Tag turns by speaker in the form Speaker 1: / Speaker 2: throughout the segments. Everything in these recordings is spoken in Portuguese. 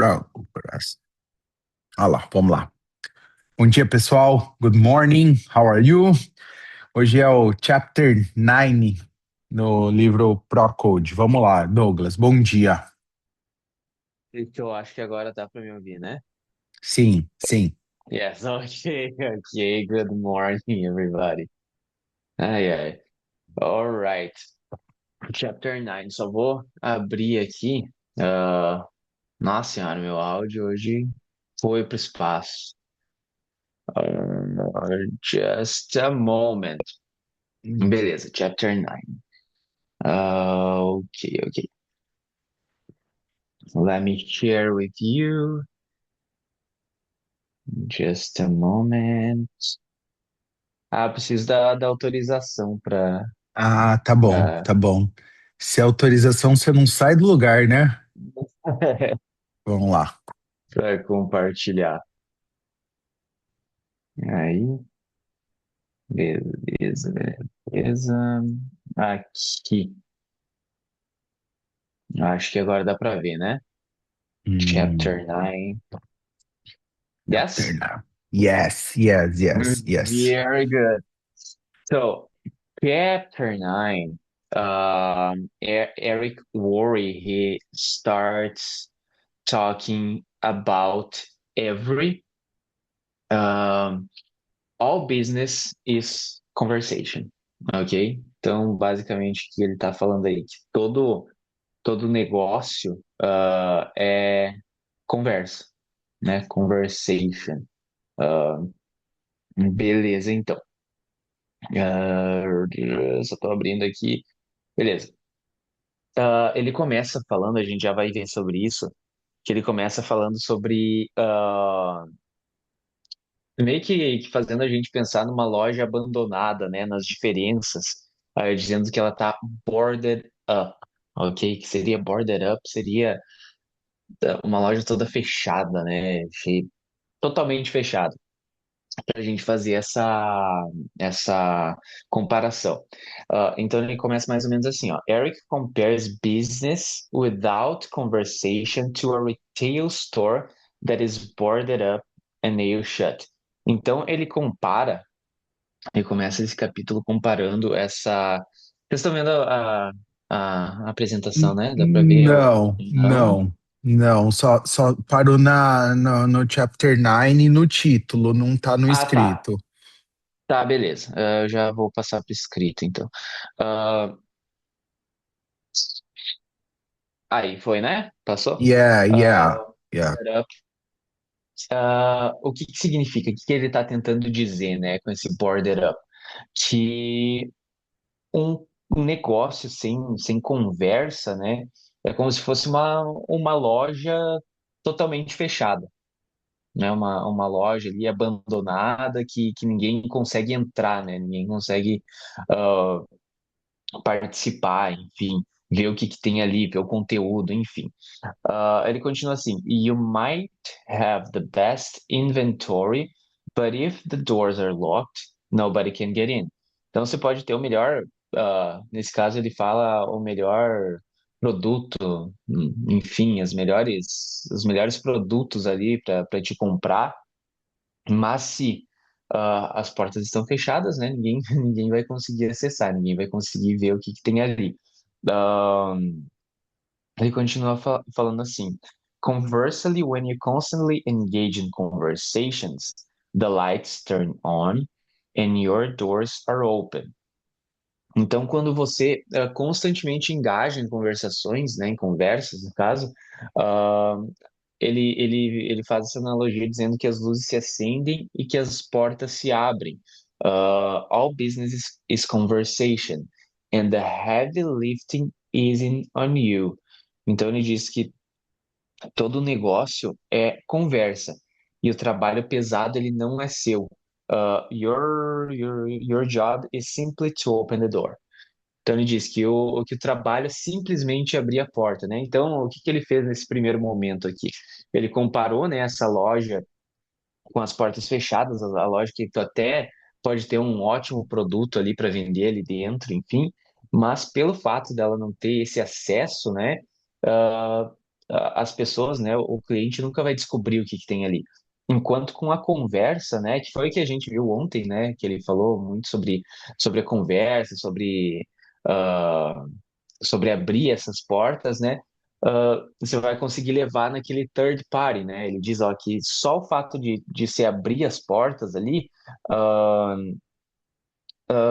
Speaker 1: Progress. Ah lá, vamos lá. Bom dia, pessoal. Good morning. How are you? Hoje é o Chapter 9 no livro Pro Code. Vamos lá, Douglas. Bom dia.
Speaker 2: Eu acho que agora dá para me ouvir, né?
Speaker 1: Sim, sim.
Speaker 2: Yes, okay, okay. Good morning, everybody. Ai, ai. All right. Chapter 9. Só vou abrir aqui. Ah, Nossa senhora, meu áudio hoje foi pro espaço. Just a moment. Beleza, Chapter 9. Ok, ok. Let me share with you. Just a moment. Preciso da autorização para
Speaker 1: Ah, tá bom, tá bom. Se é autorização, você não sai do lugar, né? Vamos lá.
Speaker 2: para compartilhar. Aí, beleza, beleza. Aqui. Acho que agora dá para ver, né?
Speaker 1: Hum,
Speaker 2: Chapter 9.
Speaker 1: Chapter
Speaker 2: Yes?
Speaker 1: 9. Yes, yes, yes, yes.
Speaker 2: Very good. So, chapter 9, Eric Worre, he starts talking about every, um, all business is conversation, ok? Então, basicamente, o que ele está falando aí? Que todo negócio é conversa, né? Conversation. Ah, Beleza, então. Só estou abrindo aqui. Beleza. Ele começa falando, a gente já vai ver sobre isso, que ele começa falando sobre meio que fazendo a gente pensar numa loja abandonada, né? Nas diferenças, dizendo que ela tá boarded up, ok? Que seria boarded up, seria uma loja toda fechada, né? Totalmente fechada, para a gente fazer essa comparação. Então ele começa mais ou menos assim, ó. Eric compares business without conversation to a retail store that is boarded up and nail shut. Então ele começa esse capítulo comparando essa. Vocês estão vendo a apresentação, né? Dá para ver o.
Speaker 1: Não,
Speaker 2: Não?
Speaker 1: não, não. Só parou no Chapter 9 e no título, não tá no
Speaker 2: Ah, tá.
Speaker 1: escrito.
Speaker 2: Tá, beleza. Eu já vou passar para escrito, então. Ah, Aí foi, né? Passou?
Speaker 1: Yeah, yeah,
Speaker 2: Ah,
Speaker 1: yeah.
Speaker 2: o que que significa? O que que ele está tentando dizer, né, com esse border up? Que um negócio sem conversa, né, é como se fosse uma loja totalmente fechada, né, uma loja ali abandonada que ninguém consegue entrar, né, ninguém consegue ah, participar, enfim, ver o que que tem ali, ver o conteúdo, enfim. Ele continua assim: You might have the best inventory, but if the doors are locked, nobody can get in. Então você pode ter o melhor, nesse caso ele fala o melhor produto, enfim, os melhores produtos ali para te comprar, mas se as portas estão fechadas, né? Ninguém vai conseguir acessar, ninguém vai conseguir ver o que que tem ali. Ah, Ele continua falando assim: Conversely, when you constantly engage in conversations, the lights turn on and your doors are open. Então, quando você constantemente engaja em conversações, né, em conversas, no caso, ah, ele faz essa analogia dizendo que as luzes se acendem e que as portas se abrem. All business is conversation, and the heavy lifting isn't on you. Então ele diz que todo negócio é conversa e o trabalho pesado ele não é seu. Your job is simply to open the door. Então ele diz que o trabalho é simplesmente abrir a porta, né? Então o que que ele fez nesse primeiro momento aqui? Ele comparou, né, essa loja com as portas fechadas, a loja que tu até pode ter um ótimo produto ali para vender ali dentro, enfim, mas pelo fato dela não ter esse acesso, né? as pessoas, né, o cliente nunca vai descobrir o que que tem ali. Enquanto com a conversa, né, que foi o que a gente viu ontem, né, que ele falou muito sobre a conversa, ah, sobre abrir essas portas, né, você vai conseguir levar naquele third party, né? Ele diz, ó, que só o fato de se abrir as portas ali, ah,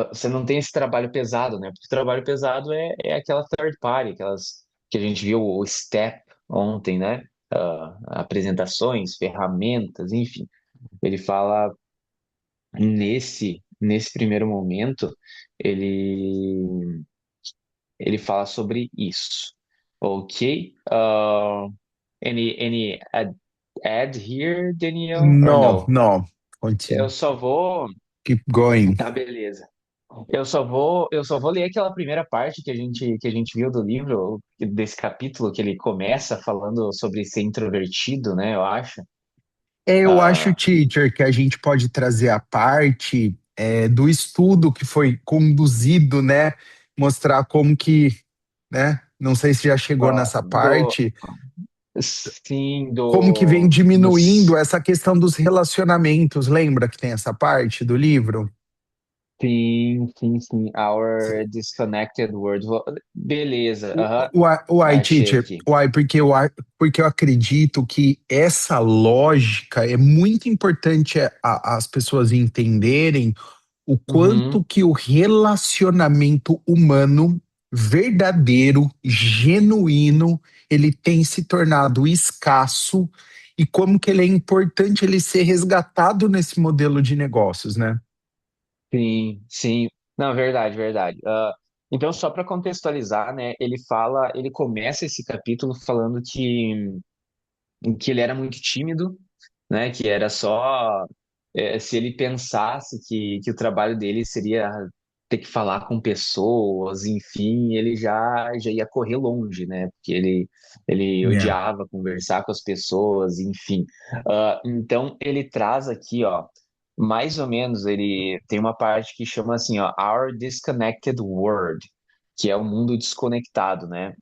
Speaker 2: você não tem esse trabalho pesado, né? Porque o trabalho pesado é aquela third party, aquelas que a gente viu o step ontem, né? Apresentações, ferramentas, enfim. Ele fala nesse primeiro momento, ele ele fala sobre isso. Ok? Any add here, Daniel, or
Speaker 1: No,
Speaker 2: no?
Speaker 1: no.
Speaker 2: Eu
Speaker 1: Continue.
Speaker 2: só vou.
Speaker 1: Keep going.
Speaker 2: Tá, beleza. Eu só vou ler aquela primeira parte que a gente viu do livro, desse capítulo que ele começa falando sobre ser introvertido, né? Eu acho.
Speaker 1: Eu acho,
Speaker 2: Ah,
Speaker 1: teacher, que a gente pode trazer a parte do estudo que foi conduzido, né? Mostrar como que, né? Não sei se já chegou nessa
Speaker 2: do,
Speaker 1: parte,
Speaker 2: sim,
Speaker 1: como que vem
Speaker 2: do,
Speaker 1: diminuindo
Speaker 2: dos,
Speaker 1: essa questão dos relacionamentos. Lembra que tem essa parte do livro?
Speaker 2: sim, sim, sim. Our disconnected world. Beleza, aham.
Speaker 1: Uai,
Speaker 2: Achei
Speaker 1: teacher,
Speaker 2: aqui.
Speaker 1: uai, porque eu acredito que essa lógica é muito importante as pessoas entenderem o quanto
Speaker 2: Uhum,
Speaker 1: que o relacionamento humano verdadeiro, genuíno, ele tem se tornado escasso e como que ele é importante ele ser resgatado nesse modelo de negócios, né?
Speaker 2: sim, sim. Não, verdade, verdade. Então, só para contextualizar, né? Ele começa esse capítulo falando que ele era muito tímido, né? Que era só se ele pensasse que o trabalho dele seria ter que falar com pessoas, enfim, ele já ia correr longe, né? Porque ele
Speaker 1: É.
Speaker 2: odiava conversar com as pessoas, enfim. Então ele traz aqui, ó, mais ou menos, ele tem uma parte que chama assim, ó, Our Disconnected World, que é o mundo desconectado, né?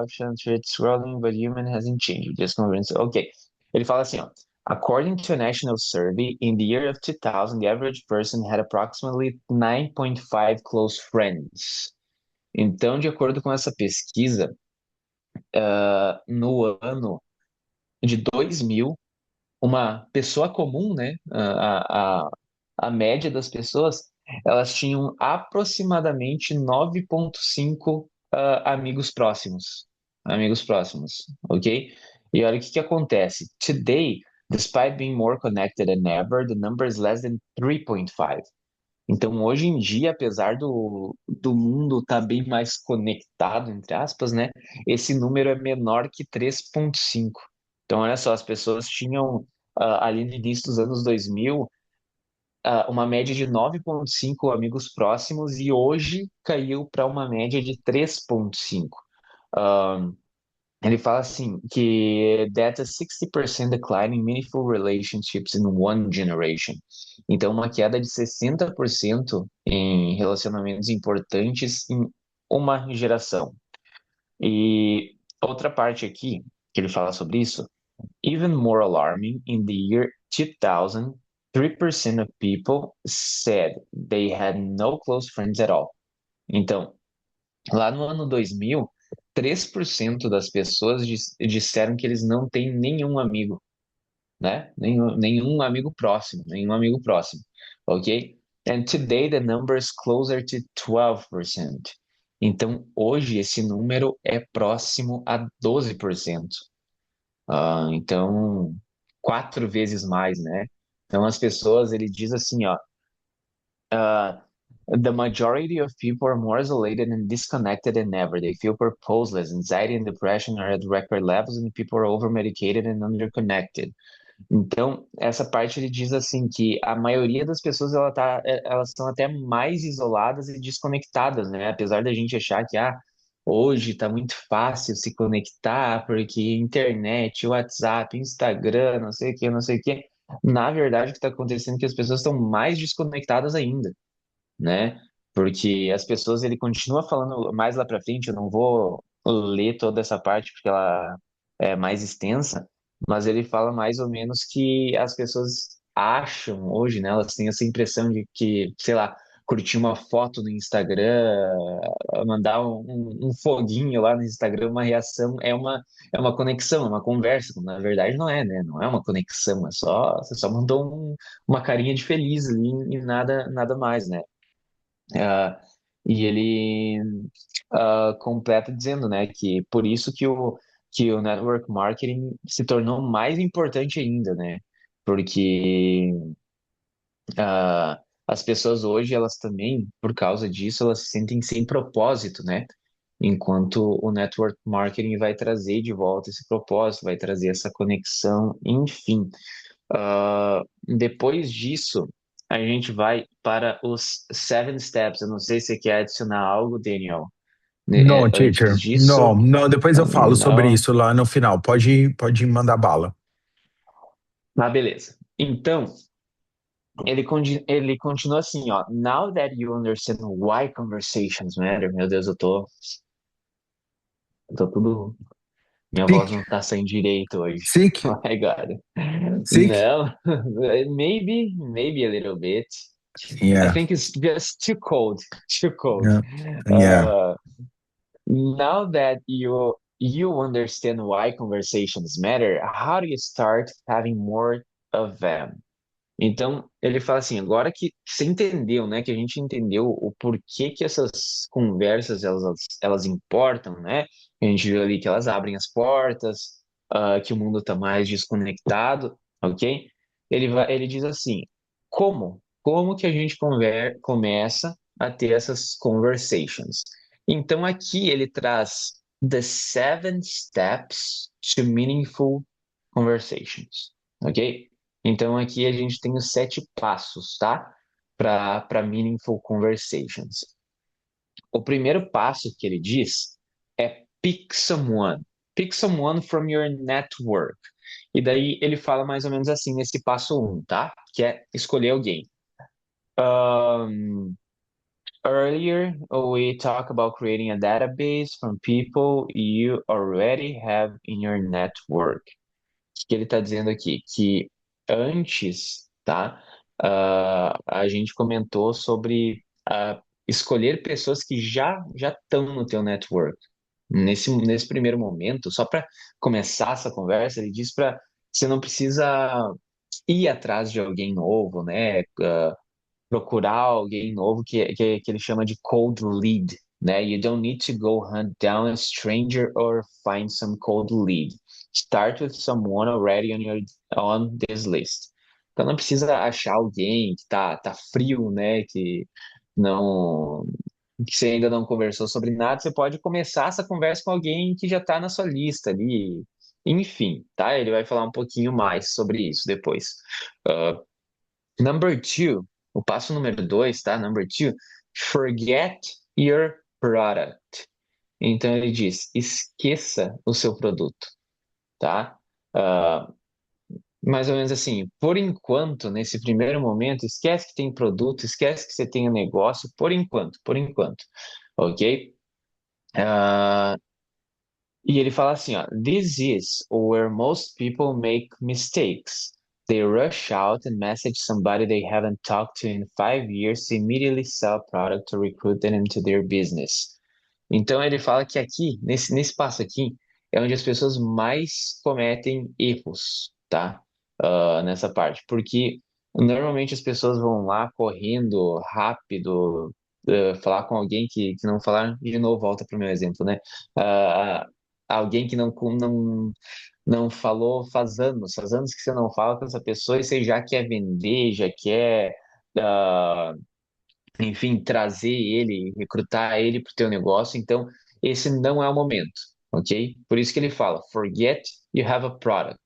Speaker 2: Option treats scrolling, but human hasn't changed. Just convince. Ok. Ele fala assim, ó. According to a national survey, in the year of 2000, the average person had approximately 9.5 close friends. Então, de acordo com essa pesquisa, no ano de 2000, uma pessoa comum, né, a média das pessoas, elas tinham aproximadamente 9,5 amigos próximos. Amigos próximos, ok? E olha o que que acontece. Today, despite being more connected than ever, the number is less than 3,5. Então, hoje em dia, apesar do mundo estar bem mais conectado, entre aspas, né? Esse número é menor que 3,5. Então, olha só, as pessoas tinham, ali no início dos anos 2000, uma média de 9,5 amigos próximos e hoje caiu para uma média de 3,5. Ele fala assim que that's a 60% decline in meaningful relationships in one generation. Então, uma queda de 60% em relacionamentos importantes em uma geração. E outra parte aqui que ele fala sobre isso, even more alarming, in the year 2000, 3% of people said they had no close friends at all. Então, lá no ano 2000, 3% das pessoas disseram que eles não têm nenhum amigo, né? Nenhum amigo próximo, nenhum amigo próximo, ok? And today the number is closer to 12%. Então, hoje esse número é próximo a 12%. Então, 4 vezes mais, né? Então, as pessoas, ele diz assim, ó, the majority of people are more isolated and disconnected than ever. They feel purposeless. Anxiety and depression are at record levels, and people are over-medicated and underconnected. Então, essa parte ele diz assim que a maioria das pessoas elas estão até mais isoladas e desconectadas, né? Apesar da gente achar que hoje está muito fácil se conectar, porque internet, WhatsApp, Instagram, não sei o que, não sei o que. Na verdade, o que está acontecendo é que as pessoas estão mais desconectadas ainda, né? Porque as pessoas, ele continua falando mais lá para frente, eu não vou. ler toda essa parte porque ela é mais extensa, mas ele fala mais ou menos que as pessoas acham hoje, né? Elas têm essa impressão de que, sei lá, curtir uma foto no Instagram, mandar um foguinho lá no Instagram, uma reação, é uma conexão, é uma conversa. Na verdade, não é, né? Não é uma conexão, você só mandou uma carinha de feliz ali e nada mais, né? Ah, e ele completa dizendo, né, que por isso que o network marketing se tornou mais importante ainda, né? Porque as pessoas hoje, elas também, por causa disso, elas se sentem sem propósito, né? Enquanto o network marketing vai trazer de volta esse propósito, vai trazer essa conexão, enfim. Depois disso, a gente vai para os seven steps. Eu não sei se você quer adicionar algo, Daniel,
Speaker 1: No,
Speaker 2: antes
Speaker 1: teacher.
Speaker 2: disso.
Speaker 1: No, não, depois eu falo sobre
Speaker 2: Não.
Speaker 1: isso lá no final. Pode mandar bala.
Speaker 2: Beleza. Então, ele continua assim, ó. Now that you understand why conversations matter. Meu Deus, eu tô tudo. Minha voz
Speaker 1: Sick?
Speaker 2: não tá saindo direito hoje.
Speaker 1: Sick?
Speaker 2: Oh my God.
Speaker 1: Sick?
Speaker 2: Não, maybe a little bit. I
Speaker 1: Yeah.
Speaker 2: think it's just too cold, too cold.
Speaker 1: Yeah. Yeah.
Speaker 2: Uh, Now that you understand why conversations matter, how do you start having more of them? Então, ele fala assim, agora que você entendeu, né, que a gente entendeu o porquê que essas conversas, elas importam, né? A gente viu ali que elas abrem as portas, que o mundo está mais desconectado, ok? Ele diz assim, como que a gente começa a ter essas conversations? Então, aqui ele traz the seven steps to meaningful conversations, ok? Então aqui a gente tem os 7 passos, tá? Para meaningful conversations. O primeiro passo que ele diz é pick someone. Pick someone from your network. E daí ele fala mais ou menos assim nesse passo um, tá? Que é escolher alguém. Um, Earlier, we talked about creating a database from people you already have in your network. Que ele está dizendo aqui? Que antes, tá? A gente comentou sobre escolher pessoas que já estão no teu network. Nesse primeiro momento, só para começar essa conversa, ele diz para você não precisa ir atrás de alguém novo, né? Procurar alguém novo que ele chama de cold lead, né? You don't need to go hunt down a stranger or find some cold lead. Start with someone already on this list. Então não precisa achar alguém que tá frio, né? Não que você ainda não conversou sobre nada. Você pode começar essa conversa com alguém que já está na sua lista ali. Enfim, tá? Ele vai falar um pouquinho mais sobre isso depois. Number two, o passo número dois, tá? Number two, forget your product. Então ele diz, esqueça o seu produto, tá? Ah, Mais ou menos assim, por enquanto, nesse primeiro momento, esquece que tem produto, esquece que você tem um negócio, por enquanto, ok? Ah, e ele fala assim, ó, this is where most people make mistakes. They rush out and message somebody they haven't talked to in 5 years to immediately sell a product to recruit them into their business. Então ele fala que aqui, nesse passo aqui, é onde as pessoas mais cometem erros, tá? Nessa parte. Porque normalmente as pessoas vão lá correndo rápido, falar com alguém que não falaram, de novo, volta para o meu exemplo, né? Ah, Alguém que não falou faz anos que você não fala com essa pessoa e você já quer vender, já quer. ah, Enfim, trazer ele, recrutar ele para o teu negócio. Então, esse não é o momento, ok? Por isso que ele fala, forget you have a product.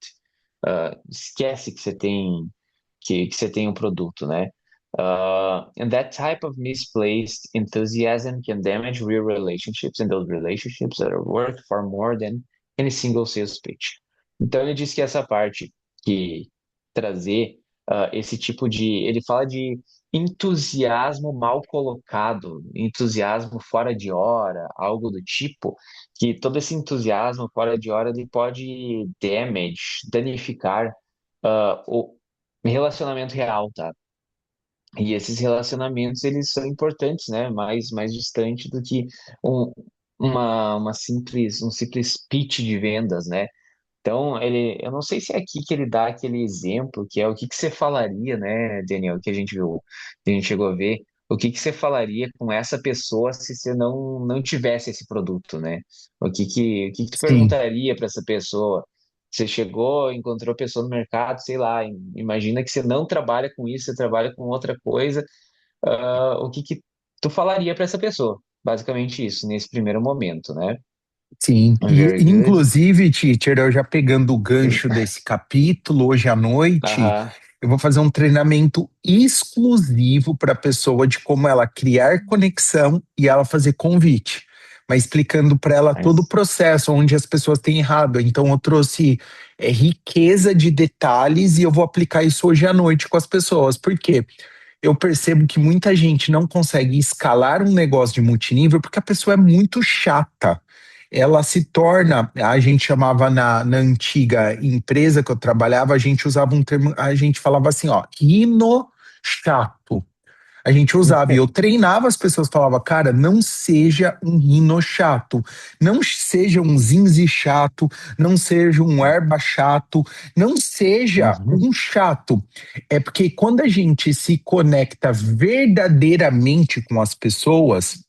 Speaker 2: Esquece que você tem um produto, né? And that type of misplaced enthusiasm can damage real relationships, and those relationships that are worth far more than any single sales pitch. Então ele diz que essa parte que trazer esse tipo de. Ele fala de entusiasmo mal colocado, entusiasmo fora de hora, algo do tipo, que todo esse entusiasmo fora de hora ele pode danificar o relacionamento real, tá? E esses relacionamentos, eles são importantes, né? Mais distante do que um, um simples pitch de vendas, né? Então, eu não sei se é aqui que ele dá aquele exemplo, que é o que que você falaria, né, Daniel, que a gente viu, que a gente chegou a ver, o que que você falaria com essa pessoa se você não tivesse esse produto, né? O que que tu
Speaker 1: Sim,
Speaker 2: perguntaria para essa pessoa? Você chegou, encontrou a pessoa no mercado, sei lá, imagina que você não trabalha com isso, você trabalha com outra coisa, o que que tu falaria para essa pessoa? Basicamente isso, nesse primeiro momento, né?
Speaker 1: sim. E,
Speaker 2: Very good.
Speaker 1: inclusive, teacher, eu já pegando o gancho desse capítulo, hoje à noite,
Speaker 2: Aham.
Speaker 1: eu vou fazer um treinamento exclusivo para a pessoa de como ela criar conexão e ela fazer convite, mas explicando para ela todo o
Speaker 2: Nice.
Speaker 1: processo, onde as pessoas têm errado. Então, eu trouxe riqueza de detalhes e eu vou aplicar isso hoje à noite com as pessoas. Por quê? Eu percebo que muita gente não consegue escalar um negócio de multinível porque a pessoa é muito chata. Ela se torna, a gente chamava na antiga empresa que eu trabalhava, a gente usava um termo, a gente falava assim, ó, rino chato. A gente usava e eu treinava as pessoas, falava, cara, não seja um rino chato, não seja um zinzi chato, não seja um erba chato, não seja
Speaker 2: Uhum.
Speaker 1: um chato. É porque quando a gente se conecta verdadeiramente com as pessoas,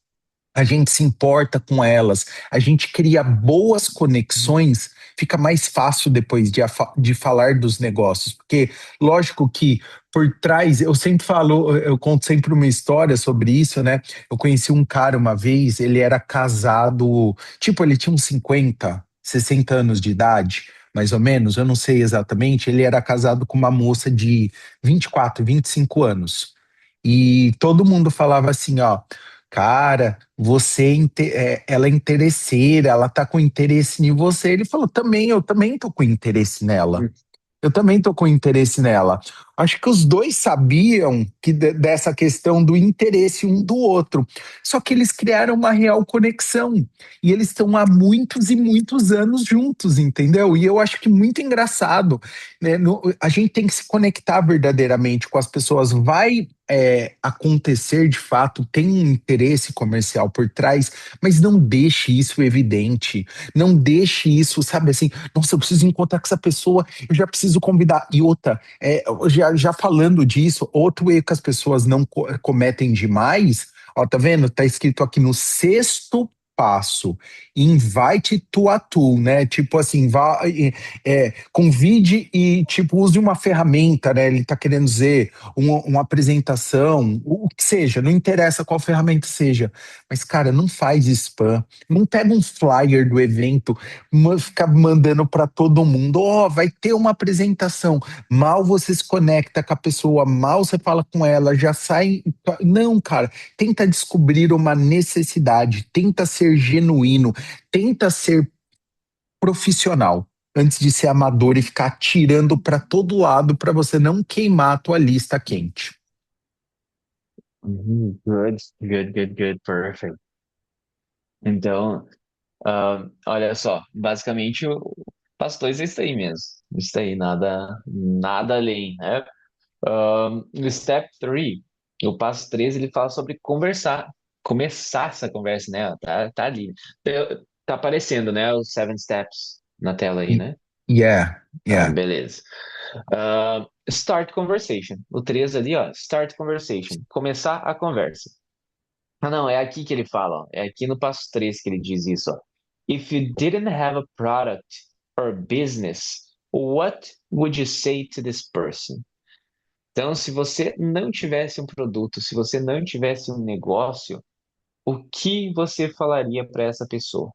Speaker 1: a gente se importa com elas, a gente cria boas conexões, fica mais fácil depois de falar dos negócios. Porque, lógico que por trás, eu sempre falo, eu conto sempre uma história sobre isso, né? Eu conheci um cara uma vez, ele era casado, tipo, ele tinha uns 50, 60 anos de idade. Mais ou menos, eu não sei exatamente. Ele era casado com uma moça de 24, 25 anos. E todo mundo falava assim: ó, cara, ela é interesseira, ela tá com interesse em você. Ele falou, também, eu também tô com interesse nela. Eu também tô com interesse nela. Acho que os dois sabiam dessa questão do interesse um do outro. Só que eles criaram uma real conexão. E eles estão há muitos e muitos anos juntos, entendeu? E eu acho que muito engraçado, né? A gente tem que se conectar verdadeiramente com as pessoas. Vai acontecer de fato, tem um interesse comercial por trás, mas não deixe isso evidente. Não deixe isso, sabe assim, nossa, eu preciso encontrar com essa pessoa, eu já preciso convidar. E outra, já falando disso, outro erro que as pessoas não cometem demais, ó, tá vendo? Tá escrito aqui no sexto passo, invite to a tool, né? Tipo assim, convide e tipo use uma ferramenta, né? Ele tá querendo dizer uma apresentação, o que seja, não interessa qual ferramenta seja, mas cara, não faz spam, não pega um flyer do evento, fica mandando para todo mundo, ó, vai ter uma apresentação. Mal você se conecta com a pessoa, mal você fala com ela, já sai. Não, cara, tenta descobrir uma necessidade, tenta ser genuíno, tenta ser profissional. Antes de ser amador e ficar atirando para todo lado para você não queimar a tua lista quente.
Speaker 2: Good, good, good, good, perfect. Então, olha só, basicamente o passo 2 é isso aí mesmo. Isso aí, nada além, né? No step 3, o passo 3 ele fala sobre conversar, começar essa conversa, né? Tá ali. Tá aparecendo, né? Os 7 steps na tela aí, né?
Speaker 1: Yeah,
Speaker 2: Ah,
Speaker 1: yeah.
Speaker 2: beleza. Start conversation. O 3 ali, ó. Start conversation. Começar a conversa. Ah, não, é aqui que ele fala, ó. É aqui no passo 3 que ele diz isso, ó. If you didn't have a product or business, what would you say to this person? Então, se você não tivesse um produto, se você não tivesse um negócio, o que você falaria para essa pessoa?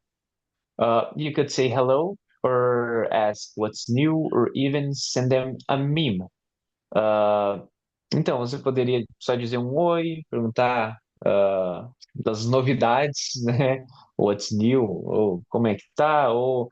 Speaker 2: You could say hello, or ask what's new, or even send them a meme. Ah, então, você poderia só dizer um oi, perguntar das novidades, né? What's new, ou como é que tá, ou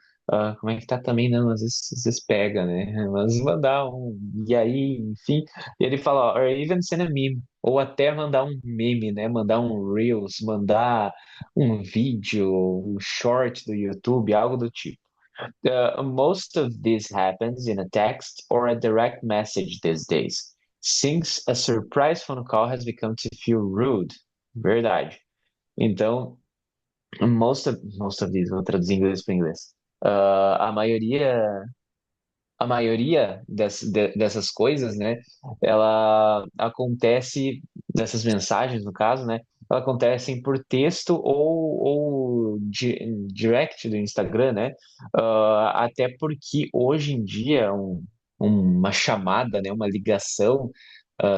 Speaker 2: Como é que tá também? Não, às vezes pega, né? Mas mandar um. E aí, enfim. E ele fala, ó, or even send a meme. Ou até mandar um meme, né? Mandar um Reels, mandar um vídeo, um short do YouTube, algo do tipo. Most of this happens in a text or a direct message these days, since a surprise phone call has become to feel rude. Verdade. Então, most of these, vou traduzir inglês para inglês. A maioria dessas coisas, né, ela acontece, dessas mensagens, no caso, né, ela acontecem por texto ou direct do Instagram, né, até porque hoje em dia uma chamada, né, uma ligação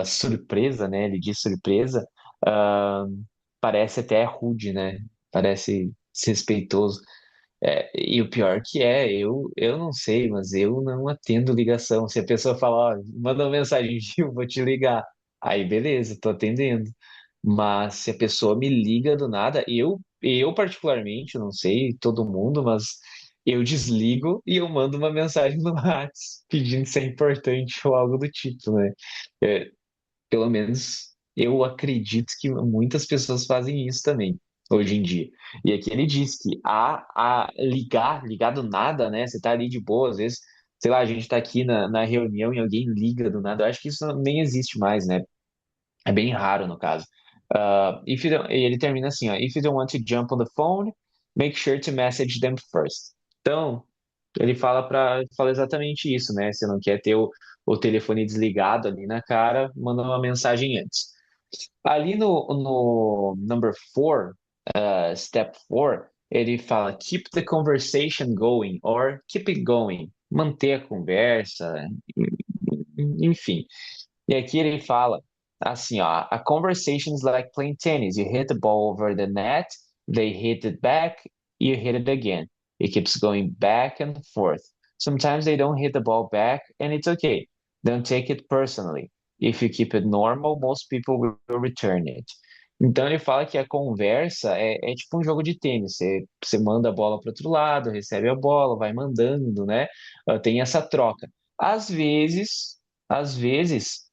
Speaker 2: surpresa, né, ele diz surpresa, ah, parece até rude, né, parece desrespeitoso. E o pior que é, eu não sei, mas eu não atendo ligação. Se a pessoa falar, ó, manda uma mensagem, Gil, vou te ligar. Aí, beleza, tô atendendo. Mas se a pessoa me liga do nada, eu particularmente, não sei todo mundo, mas eu desligo e eu mando uma mensagem no WhatsApp pedindo se é importante ou algo do tipo, né? É, pelo menos eu acredito que muitas pessoas fazem isso também, hoje em dia. E aqui ele diz que a ligar do nada, né? Você tá ali de boa, às vezes, sei lá, a gente tá aqui na reunião e alguém liga do nada. Eu acho que isso nem existe mais, né? É bem raro no caso. E ele termina assim, ó, if you don't want to jump on the phone, make sure to message them first. Então, ele fala exatamente isso, né? Você não quer ter o telefone desligado ali na cara, manda uma mensagem antes. Ali no number four, step four, ele fala keep the conversation going or keep it going, manter a conversa, enfim. E aqui ele fala assim, ó, a conversation is like playing tennis. You hit the ball over the net, they hit it back, you hit it again. It keeps going back and forth. Sometimes they don't hit the ball back, and it's okay. Don't take it personally. If you keep it normal, most people will return it. Então ele fala que a conversa é tipo um jogo de tênis. Você manda a bola para outro lado, recebe a bola, vai mandando, né? Tem essa troca. Às vezes, às vezes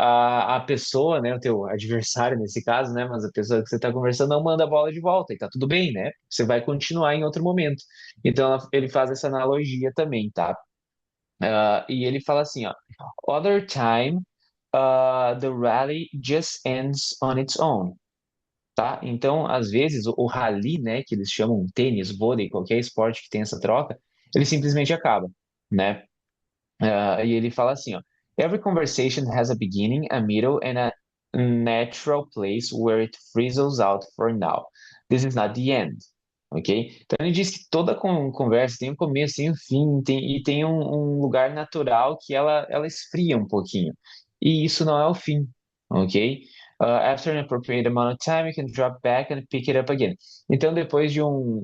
Speaker 2: a pessoa, né, o teu adversário nesse caso, né, mas a pessoa que você está conversando não manda a bola de volta e tá tudo bem, né? Você vai continuar em outro momento. Então ele faz essa analogia também, tá? E ele fala assim, ó, other time, the rally just ends on its own, tá? Então, às vezes, o rally, né, que eles chamam tênis, vôlei, qualquer esporte que tem essa troca, ele simplesmente acaba, né? E ele fala assim, ó, every conversation has a beginning, a middle, and a natural place where it fizzles out for now. This is not the end. Ok? Então ele diz que toda conversa tem um começo, tem um fim, e tem um lugar natural que ela esfria um pouquinho. E isso não é o fim, ok? After an appropriate amount of time, you can drop back and pick it up again. Então, depois de um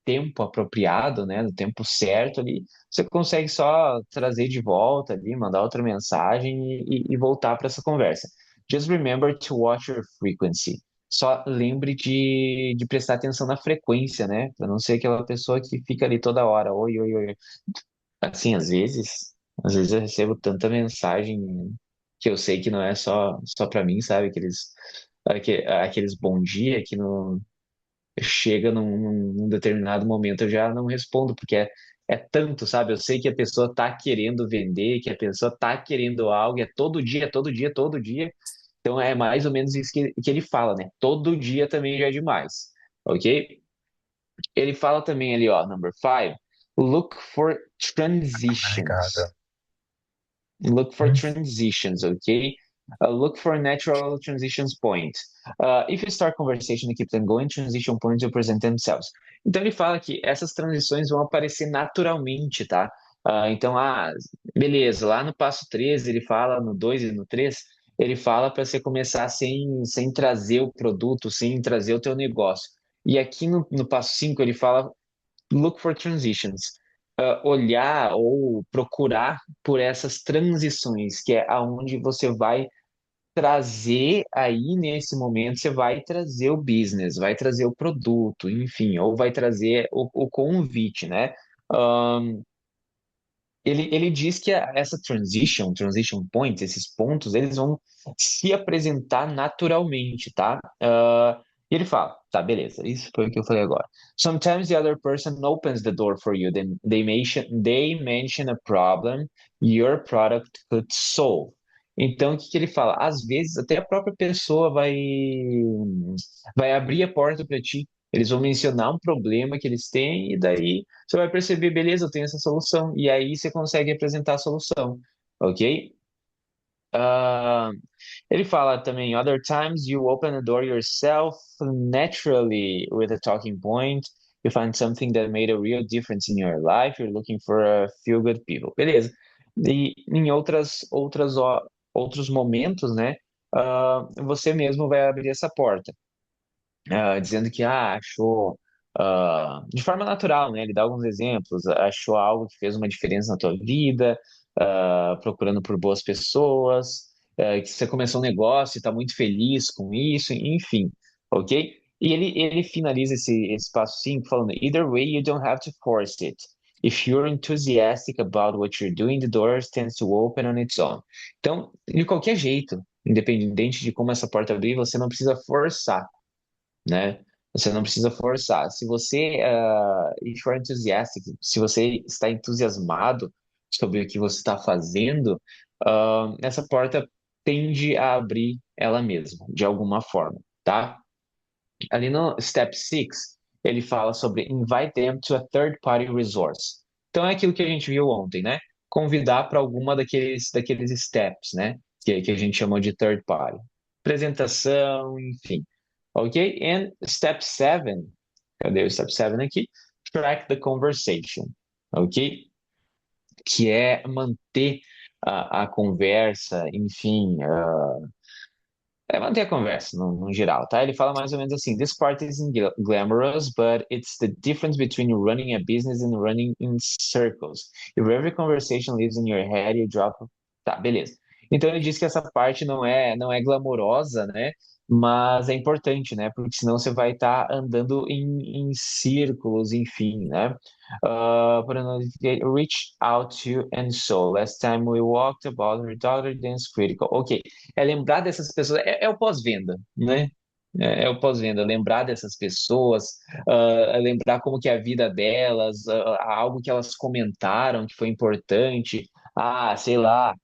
Speaker 2: tempo apropriado, né, no tempo certo ali, você consegue só trazer de volta ali, mandar outra mensagem e voltar para essa conversa. Just remember to watch your frequency. Só lembre de prestar atenção na frequência, né? Para não ser aquela pessoa que fica ali toda hora, oi, oi, oi. Assim, às vezes eu recebo tanta mensagem que eu sei que não é só para mim, sabe? Aqueles bom dia que no, chega num determinado momento eu já não respondo, porque é tanto, sabe? Eu sei que a pessoa tá querendo vender, que a pessoa tá querendo algo, é todo dia, todo dia, todo dia. Então é mais ou menos isso que ele fala, né? Todo dia também já é demais, ok? Ele fala também ali, ó, number five, look for transitions.
Speaker 1: Obrigado.
Speaker 2: Look for transitions, okay? Look for natural transitions point. If you start conversation and keep them going, transition points will present themselves. Então ele fala que essas transições vão aparecer naturalmente, tá? Então, beleza, lá no passo 13 ele fala, no 2 e no 3 ele fala para você começar sem trazer o produto, sem trazer o teu negócio. E aqui no passo 5 ele fala look for transitions, olhar ou procurar por essas transições, que é aonde você vai trazer aí nesse momento, você vai trazer o business, vai trazer o produto, enfim, ou vai trazer o convite, né? Ele diz que essa transition points, esses pontos, eles vão se apresentar naturalmente, tá? E ele fala, tá, beleza, isso foi o que eu falei agora. Sometimes the other person opens the door for you, then they mention a problem your product could solve. Então, o que que ele fala? Às vezes, até a própria pessoa vai abrir a porta para ti. Eles vão mencionar um problema que eles têm, e daí você vai perceber, beleza, eu tenho essa solução. E aí você consegue apresentar a solução, ok? Ah, ele fala também, other times you open the door yourself naturally with a talking point. You find something that made a real difference in your life. You're looking for a feel good people. Beleza. E em outros momentos, né? Você mesmo vai abrir essa porta, dizendo que achou, de forma natural, né? Ele dá alguns exemplos, achou algo que fez uma diferença na tua vida, procurando por boas pessoas, que você começou um negócio e está muito feliz com isso, enfim, ok? E ele finaliza esse passo 5 falando: Either way, you don't have to force it. If you're enthusiastic about what you're doing, the door tends to open on its own. Então, de qualquer jeito, independente de como essa porta abrir, você não precisa forçar, né? Você não precisa forçar. Se você, if you're enthusiastic, se você está entusiasmado sobre o que você está fazendo, essa porta tende a abrir ela mesma, de alguma forma, tá? Ali no Step 6, ele fala sobre invite them to a third party resource. Então é aquilo que a gente viu ontem, né? Convidar para alguma daqueles steps, né? Que a gente chamou de third party. Apresentação, enfim. Ok? And step 7, cadê o step 7 aqui? Track the conversation. Ok? Que é manter a conversa, enfim, manter a conversa no geral, tá? Ele fala mais ou menos assim: This part isn't glamorous, but it's the difference between running a business and running in circles. If every conversation lives in your head, you drop. Tá, beleza. Então ele diz que essa parte não é glamourosa, né? Mas é importante, né? Porque senão você vai estar andando em círculos, enfim, né? But reach out to and so. Last time we walked about her daughter dance critical. Ok, é lembrar dessas pessoas, é o pós-venda, né? É o pós-venda, lembrar dessas pessoas, é lembrar como que é a vida delas, algo que elas comentaram que foi importante. Ah, sei lá,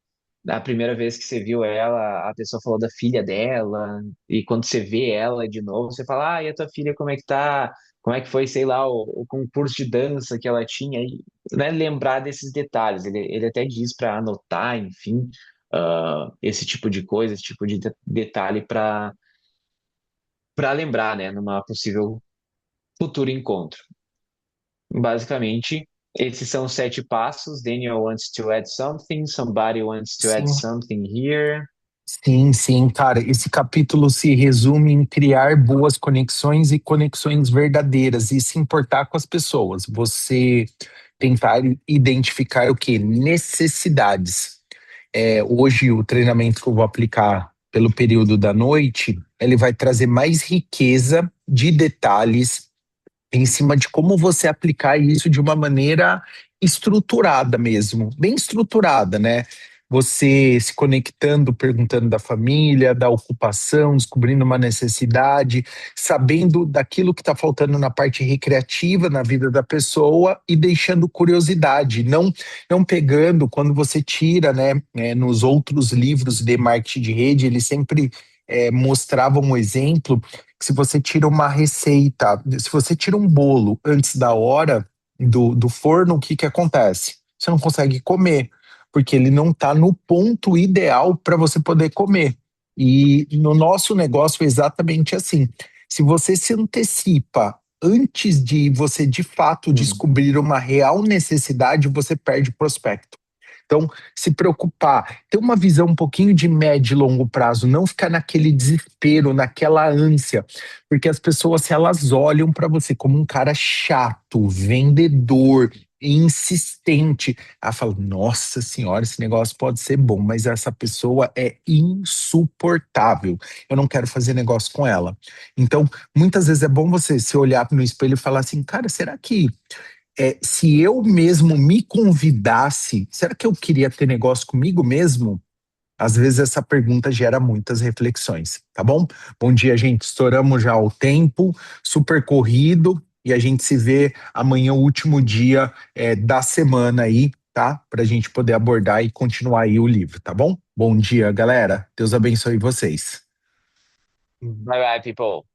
Speaker 2: a primeira vez que você viu ela, a pessoa falou da filha dela, e quando você vê ela de novo, você fala, e a tua filha como é que tá? Como é que foi, sei lá, o concurso de dança que ela tinha? E, né, lembrar desses detalhes. Ele até diz para anotar, enfim, esse tipo de coisa, esse tipo de detalhe para lembrar, né, numa possível futuro encontro. Basicamente, esses são os 7 passos. Daniel wants to add something, somebody wants to add
Speaker 1: Sim,
Speaker 2: something here.
Speaker 1: sim, sim, cara. Esse capítulo se resume em criar boas conexões e conexões verdadeiras e se importar com as pessoas. Você tentar identificar o que? Necessidades. Hoje, o treinamento que eu vou aplicar pelo período da noite, ele vai trazer mais riqueza de detalhes em cima de como você aplicar isso de uma maneira estruturada mesmo, bem estruturada, né? Você se conectando, perguntando da família, da ocupação, descobrindo uma necessidade, sabendo daquilo que está faltando na parte recreativa na vida da pessoa e deixando curiosidade, não pegando quando você tira, né? Nos outros livros de marketing de rede, eles sempre mostravam um exemplo que se você tira uma receita, se você tira um bolo antes da hora do forno, o que que acontece? Você não consegue comer, porque ele não está no ponto ideal para você poder comer. E no nosso negócio é exatamente assim. Se você se antecipa antes de você de fato
Speaker 2: Hum.
Speaker 1: descobrir uma real necessidade, você perde prospecto. Então, se preocupar, ter uma visão um pouquinho de médio e longo prazo, não ficar naquele desespero, naquela ânsia, porque as pessoas, se elas olham para você como um cara chato, vendedor, insistente, ela fala: Nossa senhora, esse negócio pode ser bom, mas essa pessoa é insuportável. Eu não quero fazer negócio com ela. Então, muitas vezes é bom você se olhar no espelho e falar assim: Cara, será que se eu mesmo me convidasse, será que eu queria ter negócio comigo mesmo? Às vezes essa pergunta gera muitas reflexões, tá bom? Bom dia, gente. Estouramos já o tempo, super corrido, e a gente se vê amanhã, o último dia da semana aí, tá? Para a gente poder abordar e continuar aí o livro, tá bom? Bom dia, galera. Deus abençoe vocês.
Speaker 2: Bye bye, people.